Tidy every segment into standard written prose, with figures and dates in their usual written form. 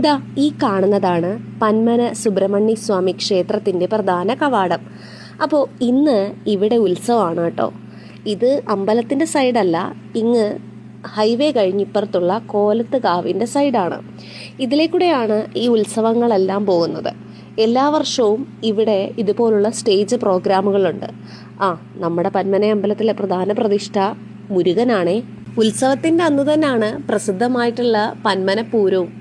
ദാ ഈ കാണുന്നതാണ് പന്മന സുബ്രഹ്മണ്യ സ്വാമി ക്ഷേത്രത്തിന്റെ പ്രധാന കവാടം. അപ്പോൾ ഇന്ന് ഇവിടെ ഉത്സവമാണ് കേട്ടോ. ഇത് അമ്പലത്തിന്റെ സൈഡല്ല, ഇങ്ങ് ഹൈവേ കഴിഞ്ഞിപ്പുറത്തുള്ള കോലത്ത് കാവിന്റെ സൈഡാണ്. ഇതിലേക്കൂടെയാണ് ഈ ഉത്സവങ്ങളെല്ലാം പോകുന്നത്. എല്ലാ വർഷവും ഇവിടെ ഇതുപോലുള്ള സ്റ്റേജ് പ്രോഗ്രാമുകളുണ്ട്. നമ്മുടെ പന്മന അമ്പലത്തിലെ പ്രധാന പ്രതിഷ്ഠ മുരുകനാണേ. ഉത്സവത്തിന്റെ അന്ന് തന്നെയാണ് പ്രസിദ്ധമായിട്ടുള്ള പന്മനപ്പൂരവും.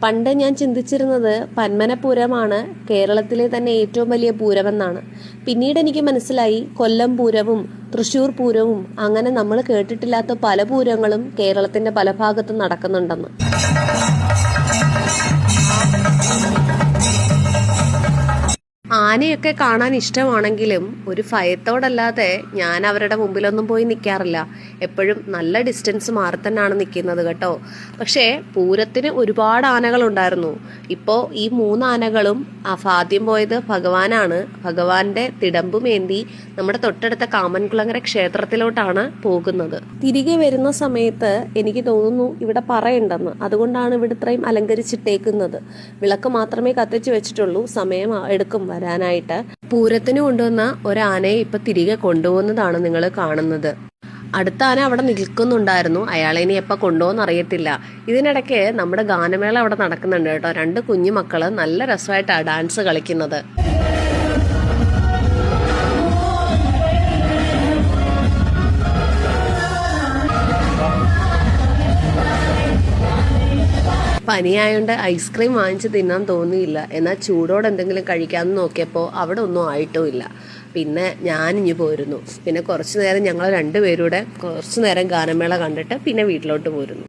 പണ്ട് ഞാൻ ചിന്തിച്ചിരുന്നത് പന്മനപൂരമാണ് കേരളത്തിലെ തന്നെ ഏറ്റവും വലിയ പൂരമെന്നാണ്. പിന്നീട് എനിക്ക് മനസ്സിലായി കൊല്ലം പൂരവും തൃശ്ശൂർ പൂരവും അങ്ങനെ നമ്മൾ കേട്ടിട്ടില്ലാത്ത പല പൂരങ്ങളും കേരളത്തിന്റെ പല ഭാഗത്തും നടക്കുന്നുണ്ടെന്ന്. ആനയൊക്കെ കാണാൻ ഇഷ്ടമാണെങ്കിലും ഒരു ഭയത്തോടല്ലാതെ ഞാൻ അവരുടെ മുമ്പിലൊന്നും പോയി നിൽക്കാറില്ല. എപ്പോഴും നല്ല ഡിസ്റ്റൻസ് മാറി തന്നെയാണ് നിൽക്കുന്നത് കേട്ടോ. പക്ഷേ പൂരത്തിന് ഒരുപാട് ആനകളുണ്ടായിരുന്നു. ഇപ്പോൾ ഈ 3 ആനകളും ആദ്യം പോയത് ഭഗവാനാണ്. ഭഗവാന്റെ തിടമ്പുമേന്തി നമ്മുടെ തൊട്ടടുത്ത കാമൻകുളങ്ങര ക്ഷേത്രത്തിലോട്ടാണ് പോകുന്നത്. തിരികെ വരുന്ന സമയത്ത് എനിക്ക് തോന്നുന്നു ഇവിടെ പറയുണ്ടെന്ന്. അതുകൊണ്ടാണ് ഇവിടെ ഇത്രയും അലങ്കരിച്ചിട്ടേക്കുന്നത്. വിളക്ക് മാത്രമേ കത്തിച്ചു വെച്ചിട്ടുള്ളൂ. സമയം എടുക്കും വരാനായിട്ട്. പൂരത്തിന് കൊണ്ടുവന്ന ഒരാനയെ ഇപ്പൊ തിരികെ കൊണ്ടുപോകുന്നതാണ് നിങ്ങൾ കാണുന്നത്. അടുത്ത ആന അവിടെ നിൽക്കുന്നുണ്ടായിരുന്നു. അയാളെ ഇനി എപ്പോൾ കൊണ്ടുപോകുന്ന അറിയത്തില്ല. ഇതിനിടയ്ക്ക് നമ്മുടെ ഗാനമേള അവിടെ നടക്കുന്നുണ്ട് കേട്ടോ. 2 കുഞ്ഞു മക്കള് നല്ല രസമായിട്ടാണ് ഡാൻസ് കളിക്കുന്നത്. പനിയായോണ്ട് ഐസ്ക്രീം വാങ്ങിച്ച് തിന്നാൻ തോന്നിയില്ല. എന്നാൽ ചൂടോടെ എന്തെങ്കിലും കഴിക്കാമെന്ന് നോക്കിയപ്പോൾ അവിടെ ഒന്നും ആയിട്ടുമില്ല. പിന്നെ ഞാനിഞ്ഞു പോരുന്നു. പിന്നെ കുറച്ചു നേരം ഞങ്ങൾ 2 പേരൂടെ കുറച്ചു നേരം ഗാനമേള കണ്ടിട്ട് പിന്നെ വീട്ടിലോട്ട് പോരുന്നു.